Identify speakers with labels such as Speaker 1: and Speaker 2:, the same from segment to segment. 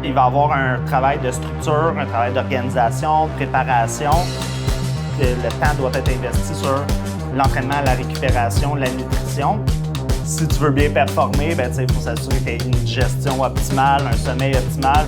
Speaker 1: Il va y avoir un travail de structure, un travail d'organisation, de préparation. Le temps doit être investi sur l'entraînement, la récupération, la nutrition. Si tu veux bien performer, il faut s'assurer que tu aies une digestion optimale, un sommeil optimal.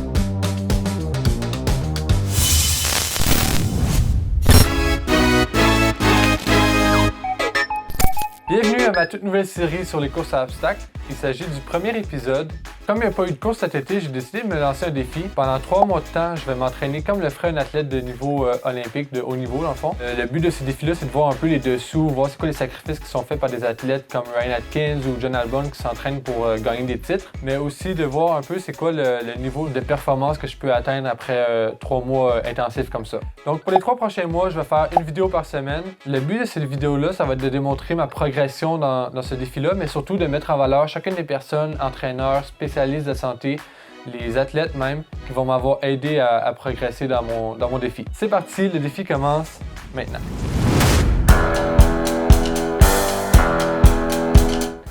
Speaker 2: Bienvenue à ma toute nouvelle série sur les courses à obstacles. Il s'agit du premier épisode. Comme il n'y a pas eu de course cet été, j'ai décidé de me lancer un défi. Pendant 3 mois de temps, je vais m'entraîner comme le ferait un athlète de niveau olympique, de haut niveau dans le fond. Le but de ces défis-là, c'est de voir un peu les dessous, voir c'est quoi les sacrifices qui sont faits par des athlètes comme Ryan Atkins ou John Albon qui s'entraînent pour gagner des titres, mais aussi de voir un peu c'est quoi le niveau de performance que je peux atteindre après 3 mois intensifs comme ça. Donc pour les 3 prochains mois, je vais faire une vidéo par semaine. Le but de cette vidéo-là, ça va être de démontrer ma progression dans ce défi-là, mais surtout de mettre en valeur chacune des personnes, entraîneurs, spécialistes de santé, les athlètes même, qui vont m'avoir aidé à progresser dans mon défi. C'est parti, le défi commence maintenant.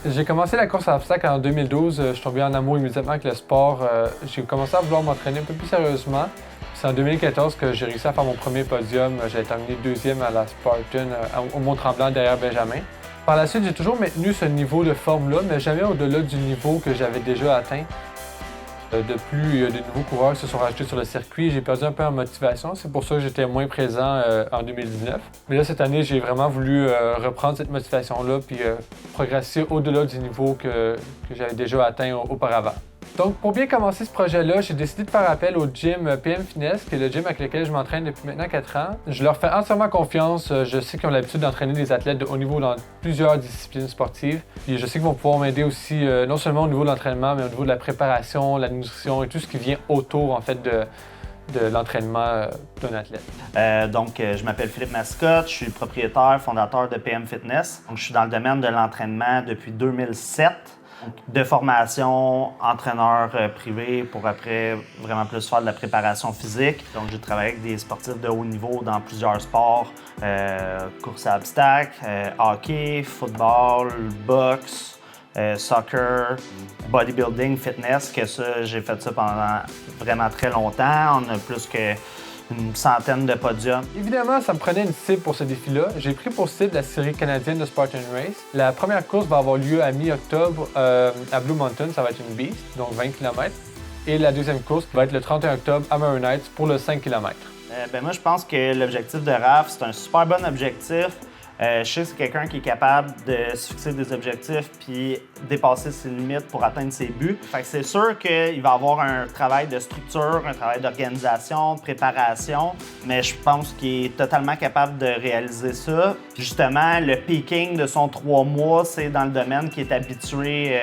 Speaker 2: J'ai commencé la course à obstacles en 2012. Je suis tombé en amour immédiatement avec le sport. J'ai commencé à vouloir m'entraîner un peu plus sérieusement. C'est en 2014 que j'ai réussi à faire mon premier podium. J'ai terminé 2e à la Spartan au Mont-Tremblant derrière Benjamin. Par la suite, j'ai toujours maintenu ce niveau de forme-là, mais jamais au-delà du niveau que j'avais déjà atteint. De plus, il y a de nouveaux coureurs qui se sont rajoutés sur le circuit. J'ai perdu un peu en motivation. C'est pour ça que j'étais moins présent en 2019. Mais là, cette année, j'ai vraiment voulu reprendre cette motivation-là puis progresser au-delà du niveau que j'avais déjà atteint auparavant. Donc, pour bien commencer ce projet-là, j'ai décidé de faire appel au gym PM Fitness, qui est le gym avec lequel je m'entraîne depuis maintenant 4 ans. Je leur fais entièrement confiance. Je sais qu'ils ont l'habitude d'entraîner des athlètes de haut niveau dans plusieurs disciplines sportives. Et je sais qu'ils vont pouvoir m'aider aussi, non seulement au niveau de l'entraînement, mais au niveau de la préparation, la nutrition et tout ce qui vient autour, en fait, de l'entraînement d'un athlète.
Speaker 1: Je m'appelle Philippe Mascotte, je suis propriétaire, fondateur de PM Fitness. Donc, je suis dans le domaine de l'entraînement depuis 2007. De formation, entraîneur privé pour après vraiment plus faire de la préparation physique. Donc, j'ai travaillé avec des sportifs de haut niveau dans plusieurs sports, course à obstacles, hockey, football, boxe, soccer, bodybuilding, fitness, que ça, j'ai fait ça pendant vraiment très longtemps. On a plus qu'une centaine de podiums.
Speaker 2: Évidemment, ça me prenait une cible pour ce défi-là. J'ai pris pour cible la série canadienne de Spartan Race. La première course va avoir lieu à mi-octobre à Blue Mountain, ça va être une beast, donc 20 km. Et la deuxième course va être le 31 octobre à Maroon Heights pour le 5 km.
Speaker 1: Moi, je pense que l'objectif de Raph, c'est un super bon objectif. Je sais que c'est quelqu'un qui est capable de se fixer des objectifs puis dépasser ses limites pour atteindre ses buts. Fait que c'est sûr qu'il va avoir un travail de structure, un travail d'organisation, de préparation, mais je pense qu'il est totalement capable de réaliser ça. Justement, le peaking de son 3 mois, c'est dans le domaine qui est habitué.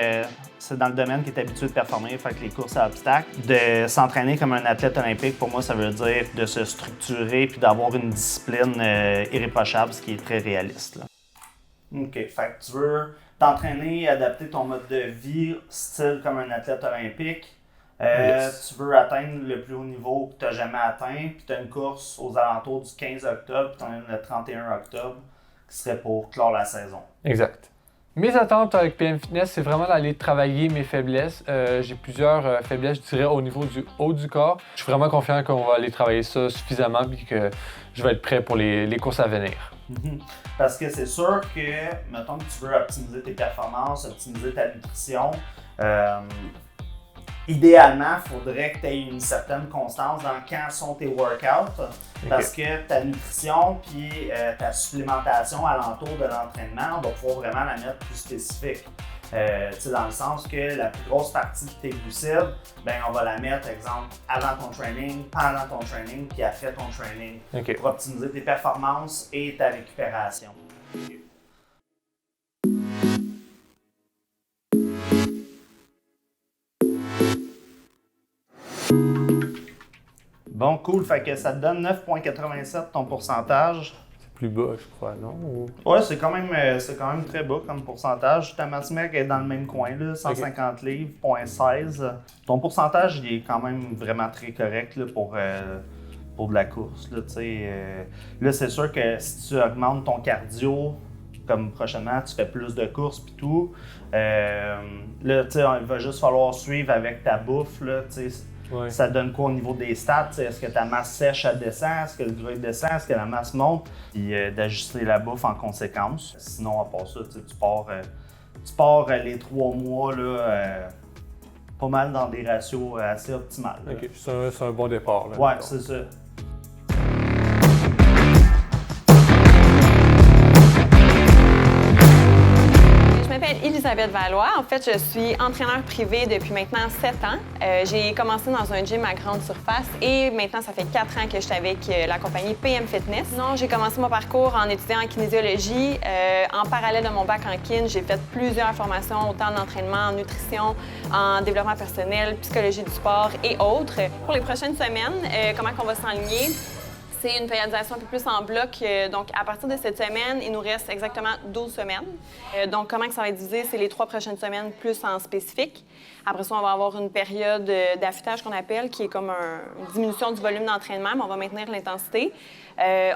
Speaker 1: C'est dans le domaine qui est habitué de performer, fait que les courses à obstacles. De s'entraîner comme un athlète olympique, pour moi, ça veut dire de se structurer puis d'avoir une discipline irréprochable, ce qui est très réaliste. Là. OK, fait que tu veux t'entraîner, adapter ton mode de vie, style comme un athlète olympique.
Speaker 2: Yes.
Speaker 1: Tu veux atteindre le plus haut niveau que tu n'as jamais atteint, puis tu as une course aux alentours du 15 octobre, puis tu en as une le 31 octobre, qui serait pour clore la saison.
Speaker 2: Exact. Mes attentes avec PM Fitness, c'est vraiment d'aller travailler mes faiblesses. J'ai plusieurs faiblesses, je dirais, au niveau du haut du corps. Je suis vraiment confiant qu'on va aller travailler ça suffisamment et que je vais être prêt pour les courses à venir.
Speaker 1: Parce que c'est sûr que, mettons que tu veux optimiser tes performances, optimiser ta nutrition, idéalement, il faudrait que tu aies une certaine constance dans quand sont tes workouts, parce que ta nutrition puis ta supplémentation alentour de l'entraînement, on va pouvoir vraiment la mettre plus spécifique. Dans le sens que la plus grosse partie de tes glucides, on va la mettre, exemple, avant ton training, pendant ton training, puis après ton training, pour optimiser tes performances et ta récupération. Bon, cool. Fait que ça te donne 9,87 ton pourcentage.
Speaker 2: C'est plus bas, je crois, non?
Speaker 1: Ouais, c'est quand même très bas comme pourcentage. Ta masse-mec est dans le même coin, là, 150 livres, 0,16. Ton pourcentage, il est quand même vraiment très correct là, pour de la course. Là, c'est sûr que si tu augmentes ton cardio, comme prochainement, tu fais plus de courses puis tout, là, il va juste falloir suivre avec ta bouffe, là,
Speaker 2: Ouais.
Speaker 1: Ça donne quoi au niveau des stats? Est-ce que ta masse sèche, elle descend? Est-ce que le gras descend? Est-ce que la masse monte? Puis d'ajuster la bouffe en conséquence. Sinon, à part ça, tu pars les 3 mois là, pas mal dans des ratios assez optimales.
Speaker 2: OK, c'est un bon départ. Là,
Speaker 1: ouais, c'est ça.
Speaker 3: Je m'appelle Elisabeth Valois. En fait, je suis entraîneur privé depuis maintenant 7 ans. J'ai commencé dans un gym à grande surface et maintenant, ça fait 4 ans que je suis avec la compagnie PM Fitness. Non, j'ai commencé mon parcours en étudiant en kinésiologie. En parallèle de mon bac en kin, j'ai fait plusieurs formations, autant en entraînement, en nutrition, en développement personnel, psychologie du sport et autres. Pour les prochaines semaines, comment on va s'enligner? C'est une périodisation un peu plus en bloc. Donc, à partir de cette semaine, il nous reste exactement 12 semaines. Donc, comment ça va être divisé? C'est les 3 prochaines semaines plus en spécifique. Après ça, on va avoir une période d'affûtage qu'on appelle, qui est comme une diminution du volume d'entraînement, mais on va maintenir l'intensité.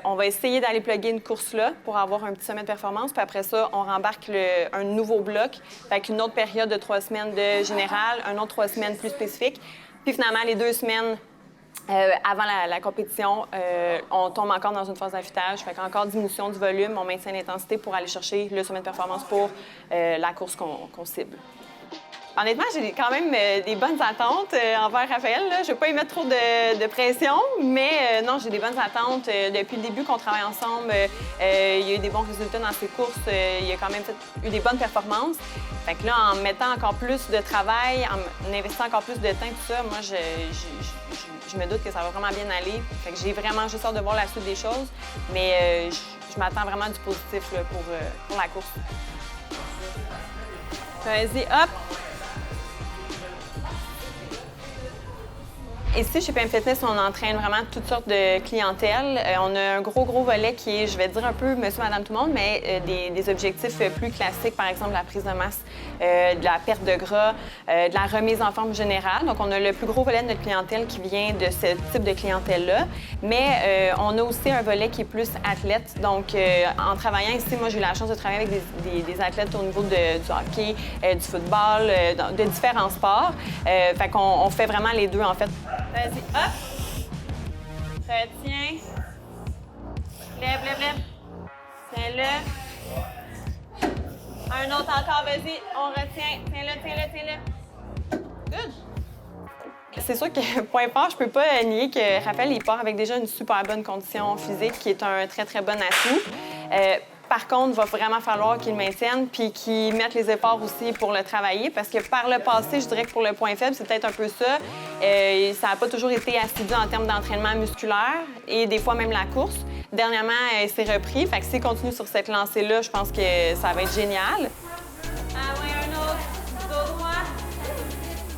Speaker 3: On va essayer d'aller plugger une course là pour avoir un petit sommet de performance. Puis après ça, on rembarque un nouveau bloc avec une autre période de 3 semaines de général, un autre 3 semaines plus spécifique. Puis finalement, les 2 semaines avant la compétition, on tombe encore dans une phase d'affûtage. Fait qu'encore diminution du volume, on maintient l'intensité pour aller chercher le sommet de performance pour la course qu'on cible. Honnêtement, j'ai quand même des bonnes attentes envers Raphaël. Là. Je ne veux pas y mettre trop de pression, mais non, j'ai des bonnes attentes. Depuis le début qu'on travaille ensemble, il y a eu des bons résultats dans ses courses. Il a quand même eu des bonnes performances. Fait que là, en mettant encore plus de travail, en investissant encore plus de temps, tout ça, moi, je me doute que ça va vraiment bien aller. Fait que j'ai vraiment juste hâte de voir la suite des choses. Mais je m'attends vraiment du positif là, pour la course. Vas-y, hop! Ici, chez PM Fitness, on entraîne vraiment toutes sortes de clientèle. On a un gros volet qui est, je vais dire un peu monsieur, madame, tout le monde, mais des objectifs plus classiques, par exemple la prise de masse, de la perte de gras, de la remise en forme générale. Donc, on a le plus gros volet de notre clientèle qui vient de ce type de clientèle-là. Mais on a aussi un volet qui est plus athlète. Donc, en travaillant ici, moi, j'ai eu la chance de travailler avec des athlètes au niveau du hockey, du football, de différents sports. Fait qu'on fait vraiment les deux, en fait. Vas-y, hop! Retiens. Lève. Tiens-le. Un autre encore, vas-y. On retient. Tiens-le. Good! C'est sûr que, point fort, je peux pas nier que Raphaël, il part avec déjà une super bonne condition physique, qui est un très bon atout. Par contre, il va vraiment falloir qu'il le maintienne puis qu'il mette les efforts aussi pour le travailler parce que par le passé, je dirais que pour le point faible, c'est peut-être un peu ça. Ça n'a pas toujours été assidu en termes d'entraînement musculaire et des fois même la course. Dernièrement, il s'est repris. Fait que s'il continue sur cette lancée-là, je pense que ça va être génial. Ah oui, un autre. Dos droit.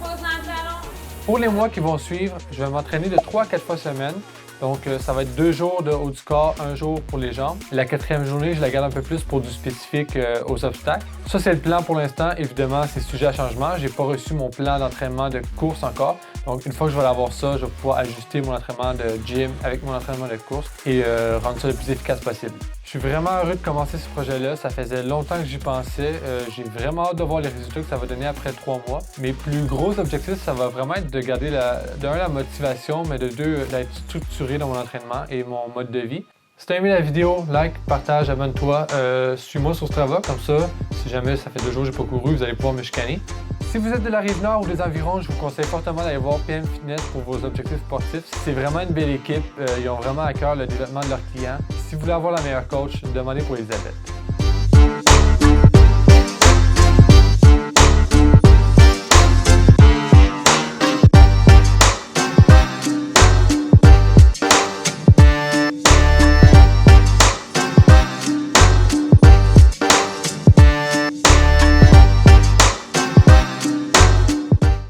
Speaker 3: Pose dans le talon.
Speaker 2: Pour les mois qui vont suivre, je vais m'entraîner de 3 à 4 fois semaine. Donc, ça va être 2 jours de haut du corps, 1 jour pour les jambes. La 4e journée, je la garde un peu plus pour du spécifique aux obstacles. Ça, c'est le plan pour l'instant. Évidemment, c'est sujet à changement. J'ai pas reçu mon plan d'entraînement de course encore. Donc, une fois que je vais avoir ça, je vais pouvoir ajuster mon entraînement de gym avec mon entraînement de course et rendre ça le plus efficace possible. Je suis vraiment heureux de commencer ce projet-là. Ça faisait longtemps que j'y pensais. J'ai vraiment hâte de voir les résultats que ça va donner après 3 mois. Mes plus gros objectifs, ça va vraiment être de garder la motivation, mais de 2, d'être structuré dans mon entraînement et mon mode de vie. Si tu as aimé la vidéo, like, partage, abonne-toi, suis-moi sur Strava, comme ça, si jamais ça fait 2 jours que j'ai pas couru, vous allez pouvoir me chicaner. Si vous êtes de la Rive-Nord ou des environs, je vous conseille fortement d'aller voir PM Fitness pour vos objectifs sportifs. C'est vraiment une belle équipe, ils ont vraiment à cœur le développement de leurs clients. Si vous voulez avoir la meilleure coach, demandez pour Elisabeth.